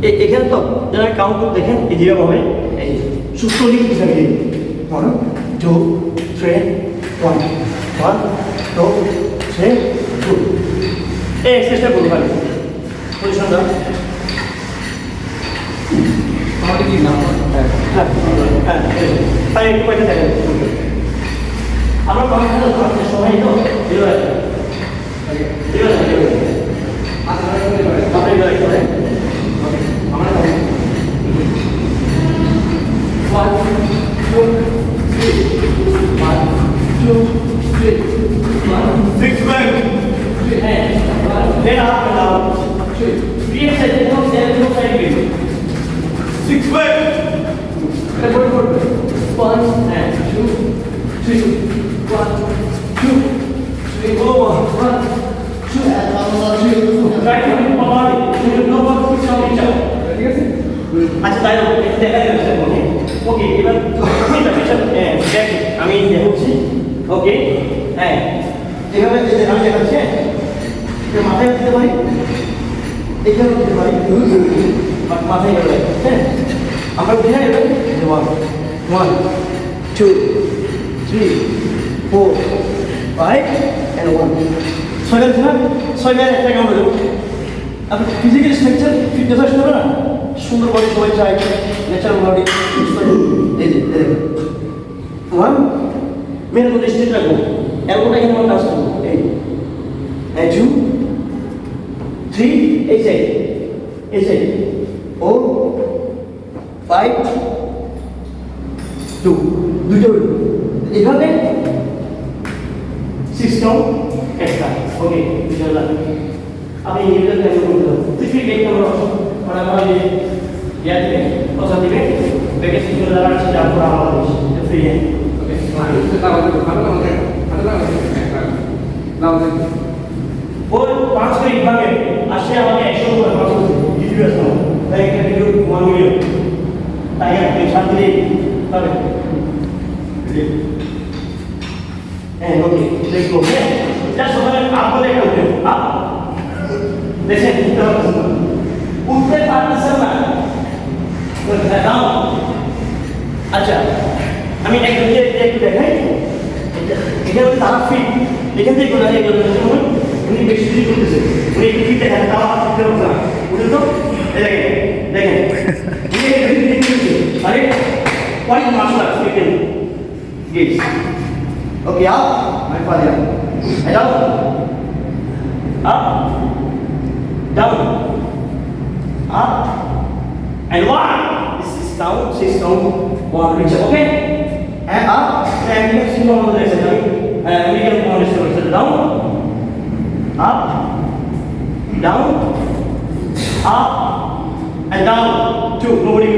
এখানে তো যারা কাউন্ট করে দেখেন এই যেভাবে হবে এই সুস্থ লিখ হিসাবে দিন 1 2 3 1 1 2 3 2 এই এক্সারসাইজটা করতে পারি পজিশন দাও আমাদের কি নাম হ্যাঁ তাই একটু পয়সা দেখেন আমরা কমেন্ট করতে সময় তো দিও আছে দিও আছে আপনি করে করেন আমরা 1 2 3 1 2 3 1 6 back and then up and down 3 exercises no side bend 6 back and 1 and 2 3 1 2 3 over 1 2 try to hit my body you know what to show each other ঠিক আছে আচ্ছা তাই দেখা যাচ্ছে ওকে এবার এটা পিছন দেখ আমি দেখাচ্ছি ওকে হ্যাঁ এভাবে আমি দেখাচ্ছি এটা মাথায় দিতে পারি এখানে দিতে পারি মাথায় গেলে হ্যাঁ আমরা উঠে যাই এবার 1 2 3 4 5 and 1 ছয়টা ছিল ছয়টা একটা কাউন্ট দেবো আপনি ফিজিক্যাল স্ট্রাকচার ফিটনেস আসতে হবে না সুন্দর বডি সবাই চাই ন্যাচারাল বডি এই যে ওয়ান মেন মধ্যে স্ট্রেট রাখবো এলবোটা এখানে আমরা টাচ করবো এই 2 3 এই সাইড 4 5 2 দুটো এইভাবে 6 কাউন্ট একটা ওকে ইনশাআল্লাহ আপনি এইটা প্ল্যান করতে হবে তুই দেখতে আমরা আমরা ये याद है और साथ में बेके सिंगल लगा के आप पूरा आवाज तो फ्री है ओके तो और 5 के एक भागे আসলে আমাকে 100 করে খরচ করতে ভিডিও আছে তাই একটা ভিডিও 1 মিলিয়ন তাই আপনি শান্তি পাবে হ্যাঁ ওকে দেখো যা সবাই আপনাদের করতে আপ দেখেন উঠতে পারতেছেন না আচ্ছা আমি একটু দেখাই এখানে তারা ফিট এখান থেকে গোলা উনি বেশি ফিট করতেছে উনি একটু ফিট দেখেন তাও ফিট করতে না বুঝলেন তো দেখেন আরে কয়েক মাস লাগছে ফিটেন guess okay up my father head up down up and 1 this is down 6 down 1 reach up okay and up and you see on the side we can on the shoulder down up down up and down 2 nobody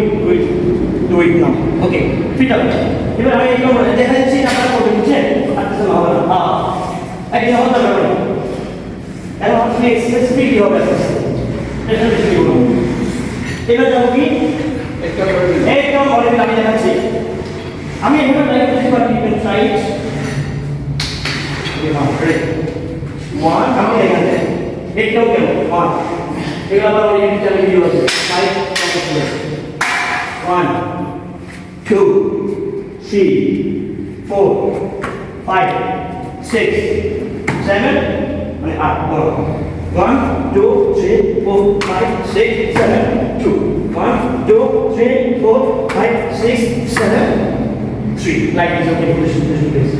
do it now okay feet up এবার আমি এই করব দেখা যাচ্ছে আপনারা করবেন বুঝছেন আচ্ছা না হবে না একদম হতে পারবে এখন আপনি স্পেসিফিক হবে এটা বেশি বলবো এবার যাবো কি একদম অলরেডি আমি দেখাচ্ছি আমি এখানে লাইক করতে পারি ইভেন সাইড ওয়ান আমি এখানে একদম কেন ওয়ান এগুলো আবার অলরেডি চ্যানেল ভিডিও আছে সাইড ওয়ান 2 3 4 5 6 7 মানে 8 বড় 1 2 3 4 5 6 7 2 1 2 3 4 5 6 7 3 like this okay position please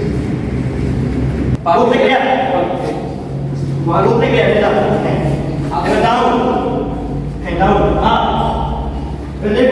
look like that look like that and down and down up and then